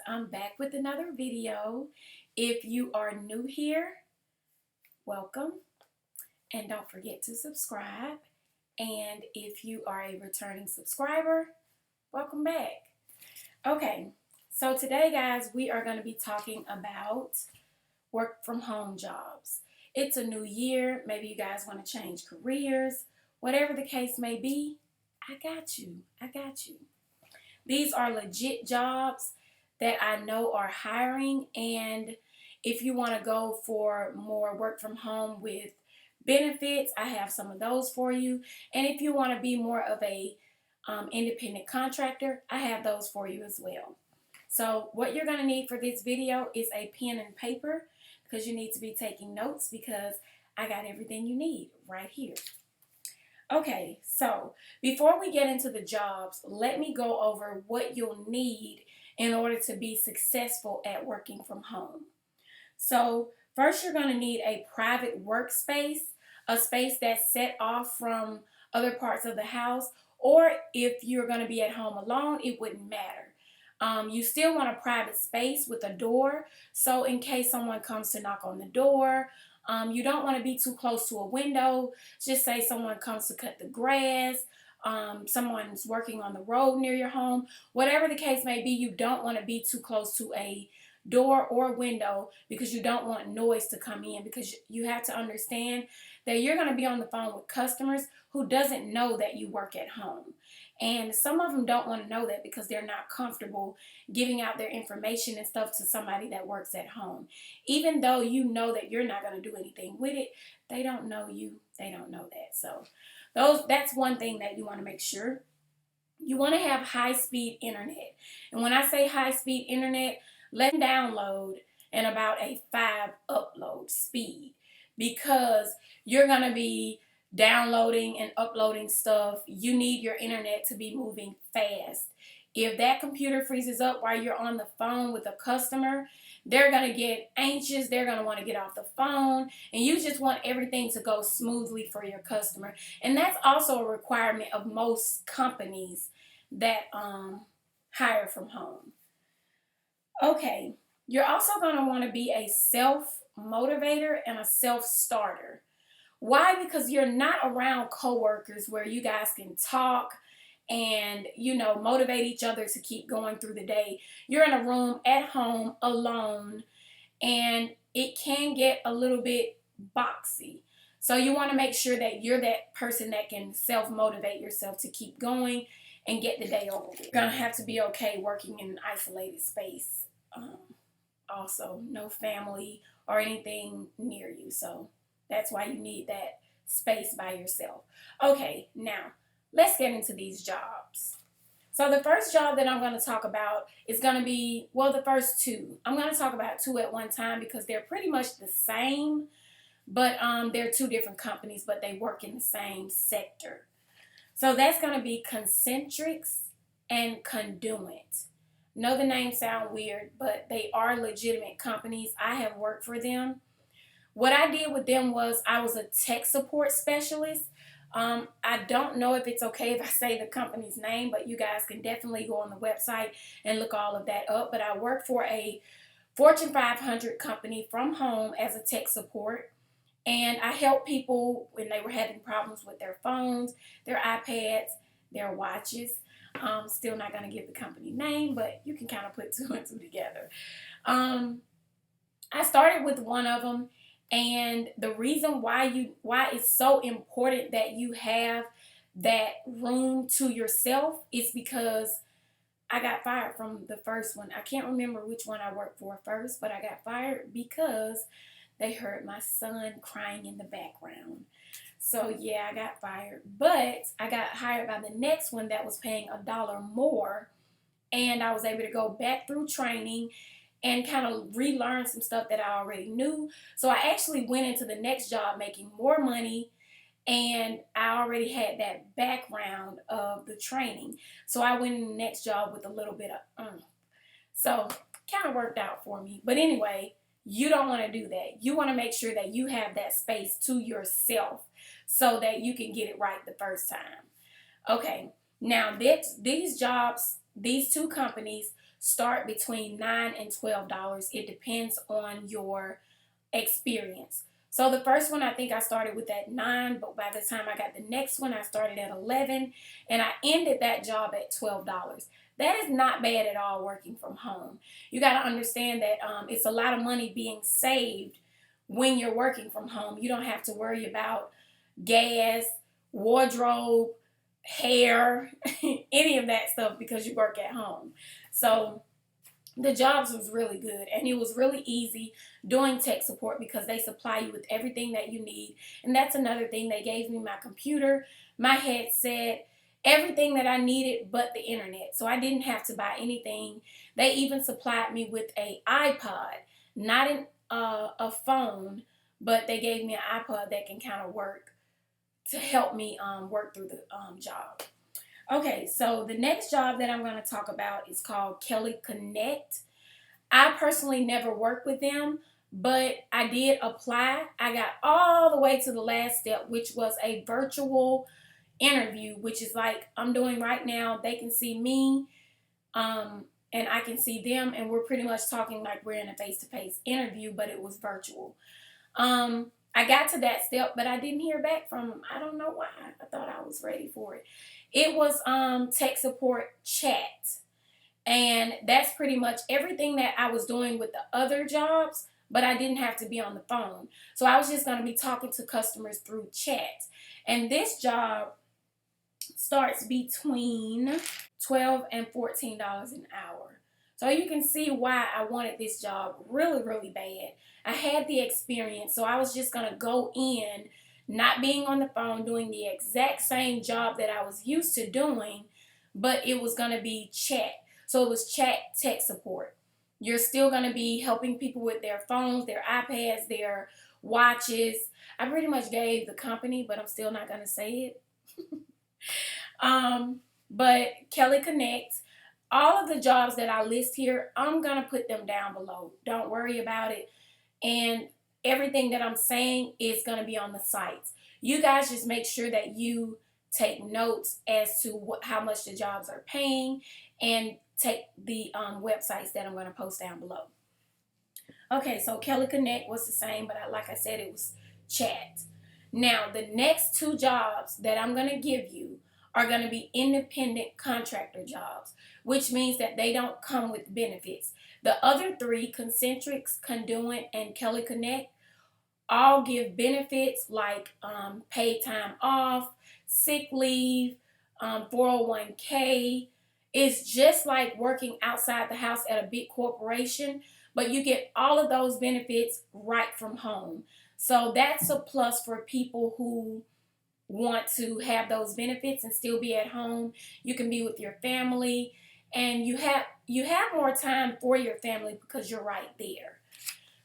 I'm back with another video. If you are new here, welcome, and don't forget to subscribe. And if you are a returning subscriber, welcome back. Okay, so today, guys, we are going to be talking about work from home jobs. It's a new year. Maybe you guys want to change careers. Whatever the case may be, I got you. I got you. These are legit jobs that I know are hiring, and if you want to go for more work from home with benefits, I have some of those for you. And if you want to be more of a independent contractor, I have those for you as well. So what you're going to need for this video is a pen and paper, because you need to be taking notes, because I got everything you need right here. Okay, so before we get into the jobs, let me go over what you'll need in order to be successful at working from home. So first, you're going to need a private workspace, a space that's set off from other parts of the house, or if you're going to be at home alone, it wouldn't matter. You still want a private space with a door, so in case someone comes to knock on the door, you don't want to be too close to a window. Just say someone comes to cut the grass, someone's working on the road near your home. Whatever the case may be, you don't want to be too close to a door or window, because you don't want noise to come in, because you have to understand that you're going to be on the phone with customers who doesn't know that you work at home. And some of them don't want to know that because they're not comfortable giving out their information and stuff to somebody that works at home. Even though you know that you're not going to do anything with it, they don't know you. They don't know that. So that's one thing that you want to make sure. You want to have high-speed internet. And when I say high-speed internet, let them download in about a 5 upload speed, because you're going to be downloading and uploading stuff. You need your internet to be moving fast. If that computer freezes up while you're on the phone with a customer, they're going to get anxious. They're going to want to get off the phone, and you just want everything to go smoothly for your customer. And that's also a requirement of most companies that hire from home. Okay, you're also going to want to be a self-motivator and a self-starter. Why? Because you're not around coworkers where you guys can talk and, motivate each other to keep going through the day. You're in a room at home alone, and it can get a little bit boxy. So you want to make sure that you're that person that can self-motivate yourself to keep going and get the day over with. You're going to have to be okay working in an isolated space. Also, no family or anything near you. So that's why you need that space by yourself. Okay, now let's get into these jobs. So the first job that I'm going to talk about is going to be, well, the first two. I'm going to talk about two at one time because they're pretty much the same, but they're two different companies, but they work in the same sector. So that's going to be Concentrix and Conduent. Know the names sound weird, but they are legitimate companies. I have worked for them. What I did with them was I was a tech support specialist. I don't know if it's okay if I say the company's name, but you guys can definitely go on the website and look all of that up. But I worked for a Fortune 500 company from home as a tech support. And I helped people when they were having problems with their phones, their iPads, their watches. Still not going to give the company name, but you can kind of put two and two together. I started with one of them, and the reason why it's so important that you have that room to yourself is because I got fired from the first one. I can't remember which one I worked for first, but I got fired because they heard my son crying in the background. So yeah, I got fired, but I got hired by the next one that was paying $1 more, and I was able to go back through training and kind of relearn some stuff that I already knew. So I actually went into the next job making more money, and I already had that background of the training. So I went in the next job with a little bit of So kind of worked out for me. But anyway, you don't want to do that. You want to make sure that you have that space to yourself so that you can get it right the first time. Okay, now these jobs, these two companies start between $9 and $12. It depends on your experience. So the first one, I think I started with at 9, but by the time I got the next one, I started at 11, and I ended that job at $12. That is not bad at all working from home. You got to understand that it's a lot of money being saved when you're working from home. You don't have to worry about gas, wardrobe, hair, any of that stuff because you work at home. So the jobs was really good, and it was really easy doing tech support because they supply you with everything that you need. And that's another thing. They gave me my computer, my headset, everything that I needed but the internet, so I didn't have to buy anything. They even supplied me with a iPod, not a phone, but they gave me an iPod that can kind of work to help me work through the job. Okay, so the next job that I'm going to talk about is called Kelly Connect. I personally never worked with them, but I did apply. I got all the way to the last step, which was a virtual interview, which is like I'm doing right now. They can see me, and I can see them, and we're pretty much talking like we're in a face-to-face interview, but it was virtual. I got to that step, but I didn't hear back from them. I don't know why. I thought I was ready for it. It was tech support chat. And that's pretty much everything that I was doing with the other jobs, but I didn't have to be on the phone. So I was just going to be talking to customers through chat. And this job starts between $12 and $14 an hour. So you can see why I wanted this job really, really bad. I had the experience, so I was just going to go in, not being on the phone, doing the exact same job that I was used to doing, but it was going to be chat. So it was chat tech support. You're still going to be helping people with their phones, their iPads, their watches. I pretty much gave the company, but I'm still not going to say it. But Kelly Connect, all of the jobs that I list here, I'm going to put them down below. Don't worry about it. And everything that I'm saying is going to be on the sites. You guys just make sure that you take notes as to how much the jobs are paying, and take the websites that I'm going to post down below. Okay, so Kelly Connect was the same, but like I said, it was chat. Now, the next two jobs that I'm going to give you are going to be independent contractor jobs, which means that they don't come with benefits. The other three, Concentrix, Conduent, and Kelly Connect, all give benefits like paid time off, sick leave, 401k. It's just like working outside the house at a big corporation, but you get all of those benefits right from home. So that's a plus for people who want to have those benefits and still be at home. You can be with your family, and you have more time for your family because you're right there.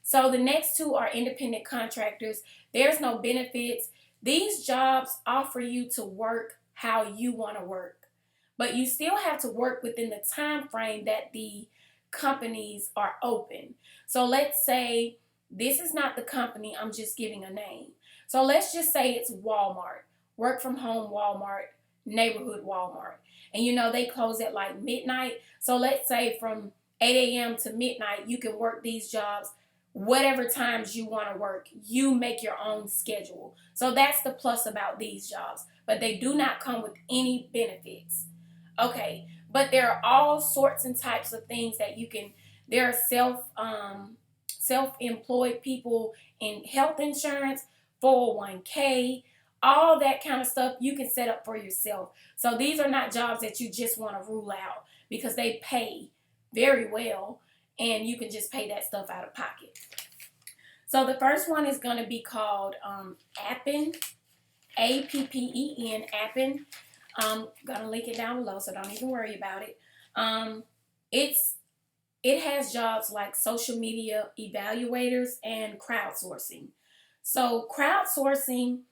So the next two are independent contractors. There's no benefits. These jobs offer you to work how you want to work, but you still have to work within the time frame that the companies are open. So let's say this is not the company, I'm just giving a name. So let's just say it's Walmart, work from home Walmart, neighborhood Walmart. And you know they close at like midnight. So let's say from 8 a.m. to midnight, you can work these jobs whatever times you want to work. You make your own schedule. So that's the plus about these jobs. But they do not come with any benefits. Okay, but there are all sorts and types of things that you can. There are self-employed people in health insurance, 401k, all that kind of stuff you can set up for yourself. So these are not jobs that you just want to rule out because they pay very well, and you can just pay that stuff out of pocket. So the first one is going to be called Appen, Appen, Appen. I'm going to link it down below, so don't even worry about it. It has jobs like social media evaluators and crowdsourcing. So crowdsourcing,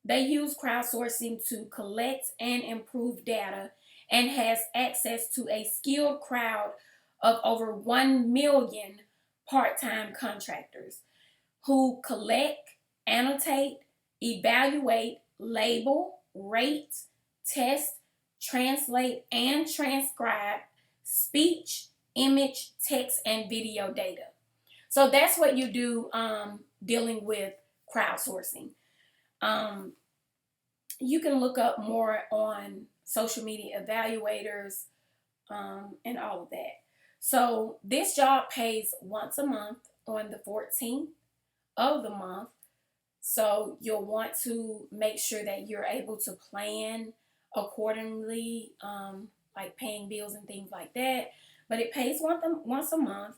they use crowdsourcing to collect and improve data, and has access to a skilled crowd of over 1 million part-time contractors who collect, annotate, evaluate, label, rate, test, translate, and transcribe speech, image, text, and video data. So that's what you do dealing with crowdsourcing. You can look up more on social media evaluators and all of that. So this job pays once a month on the 14th of the month. So you'll want to make sure that you're able to plan accordingly, like paying bills and things like that. But it pays once a month.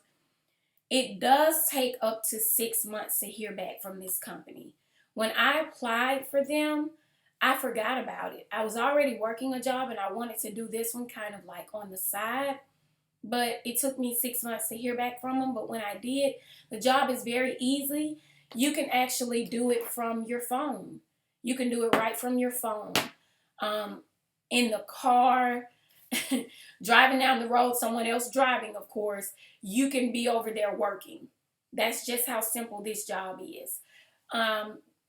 It does take up to 6 months to hear back from this company. When I applied for them, I forgot about it. I was already working a job and I wanted to do this one kind of like on the side. But it took me 6 months to hear back from them. But when I did, the job is very easy. You can actually do it from your phone. You can do it right from your phone. In the car, driving down the road, someone else driving, of course, you can be over there working. That's just how simple this job is.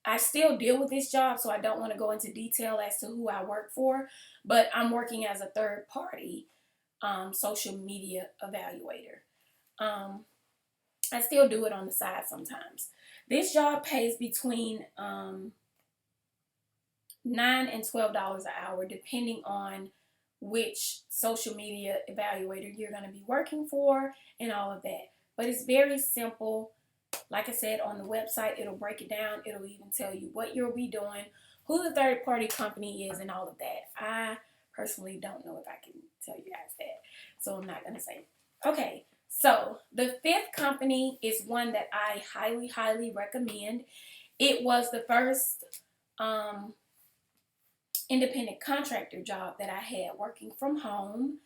I still deal with this job, so I don't want to go into detail as to who I work for, but I'm working as a third party social media evaluator. I still do it on the side sometimes. This job pays between $9 and $12 an hour, depending on which social media evaluator you're going to be working for and all of that. But it's very simple. Like I said, on the website, it'll break it down. It'll even tell you what you'll be doing, who the third party company is, and all of that. I personally don't know if I can tell you guys that, so I'm not going to say. Okay, so the fifth company is one that I highly, highly recommend. It was the first independent contractor job that I had working from home.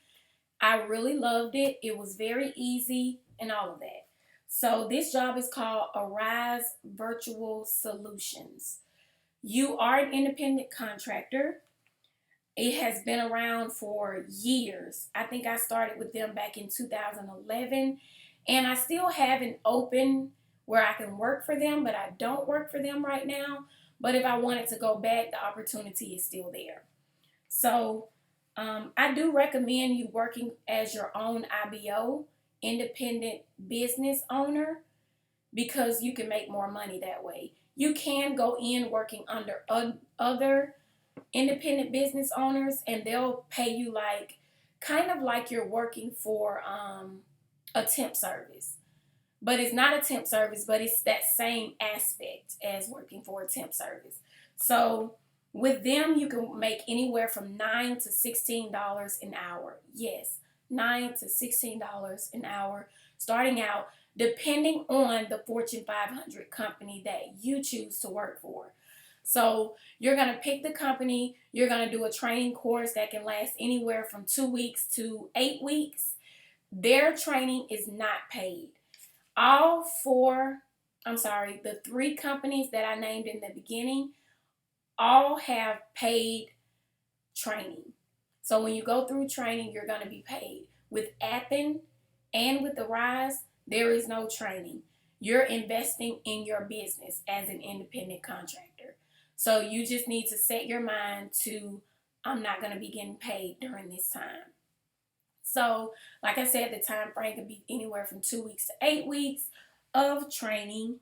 I really loved it. It was very easy and all of that. So this job is called Arise Virtual Solutions. You are an independent contractor. It has been around for years. I think I started with them back in 2011, and I still have an open where I can work for them, but I don't work for them right now. But if I wanted to go back, the opportunity is still there. So I do recommend you working as your own IBO, independent business owner, because you can make more money that way. You can go in working under other independent business owners, and they'll pay you like kind of like you're working for a temp service. But it's not a temp service, but it's that same aspect as working for a temp service. So with them, you can make anywhere from $9 to $16 an hour. Yes, $9 to $16 an hour starting out, depending on the Fortune 500 company that you choose to work for. So you're going to pick the company. You're going to do a training course that can last anywhere from 2 weeks to 8 weeks. Their training is not paid. The 3 companies that I named in the beginning all have paid training. So when you go through training, you're going to be paid. With Appen and with Arise, there is no training. You're investing in your business as an independent contractor. So you just need to set your mind to, I'm not going to be getting paid during this time. So, like I said, the time frame could be anywhere from 2 weeks to 8 weeks of training.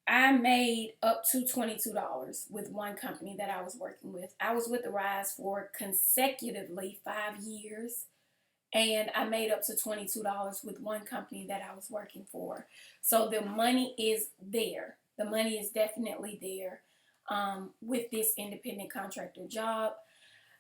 I made up to $22 with one company that I was working with. I was with Arise for consecutively 5 years, and I made up to $22 with one company that I was working for. So the money is there. The money is definitely there with this independent contractor job.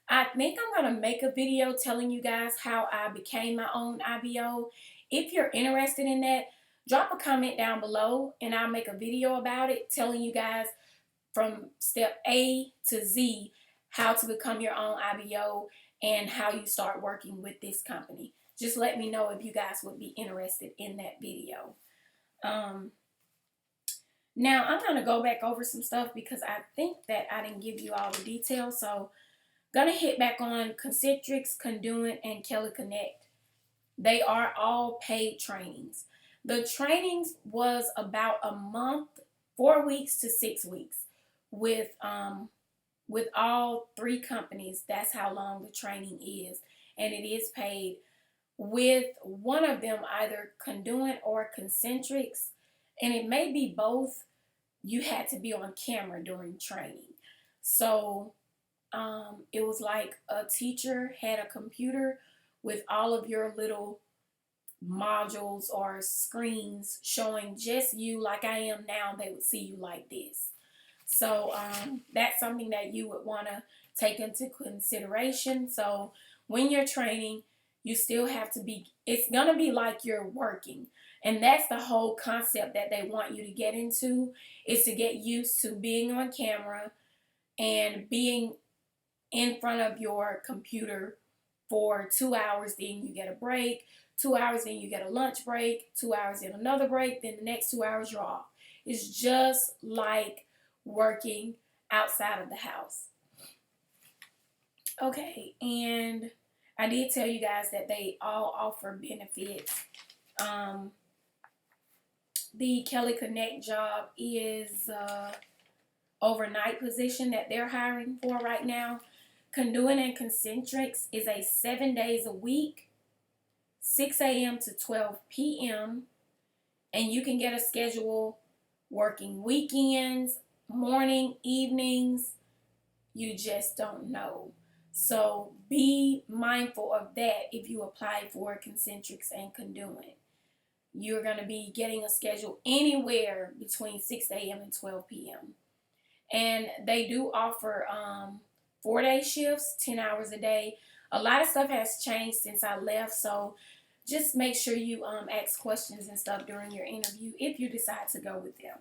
I think I'm going to make a video telling you guys how I became my own IBO. If you're interested in that, drop a comment down below and I'll make a video about it telling you guys from step A to Z how to become your own IBO and how you start working with this company. Just let me know if you guys would be interested in that video. Now I'm going to go back over some stuff because I think that I didn't give you all the details. So going to hit back on Concentrix, Conduent, and Kelly Connect. They are all paid trainings. The trainings was about a month, 4 weeks to 6 weeks with with all three companies, that's how long the training is. And it is paid. With one of them, either Conduent or Concentrix, and it may be both, you had to be on camera during training. So it was like a teacher had a computer with all of your little modules or screens showing just you like I am now. They would see you like this. So that's something that you would want to take into consideration. So when you're training, you still have to be, it's going to be like you're working. And that's the whole concept that they want you to get into, is to get used to being on camera and being in front of your computer for 2 hours. Then you get a break. 2 hours, then you get a lunch break. 2 hours, then another break. Then the next 2 hours, you're off. It's just like working outside of the house. Okay, and I did tell you guys that they all offer benefits. The Kelly Connect job is overnight position that they're hiring for right now. Conduent and Concentrix is a 7 days a week, 6 a.m. to 12 p.m. And you can get a schedule working weekends, morning, evenings. You just don't know. So be mindful of that if you apply for Concentrix and Conduent. You're going to be getting a schedule anywhere between 6 a.m. and 12 p.m. And they do offer 4-day shifts, 10 hours a day. A lot of stuff has changed since I left, so just make sure you ask questions and stuff during your interview if you decide to go with them.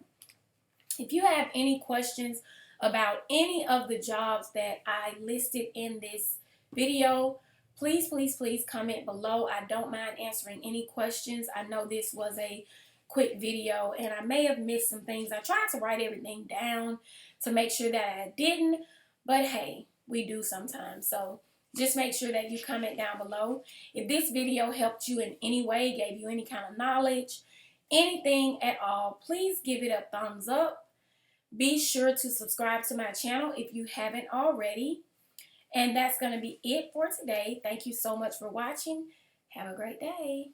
If you have any questions about any of the jobs that I listed in this video, please, please, please comment below. I don't mind answering any questions. I know this was a quick video and I may have missed some things. I tried to write everything down to make sure that I didn't, but hey, we do sometimes. So just make sure that you comment down below. If this video helped you in any way, gave you any kind of knowledge, anything at all, please give it a thumbs up. Be sure to subscribe to my channel if you haven't already. And that's going to be it for today. Thank you so much for watching. Have a great day.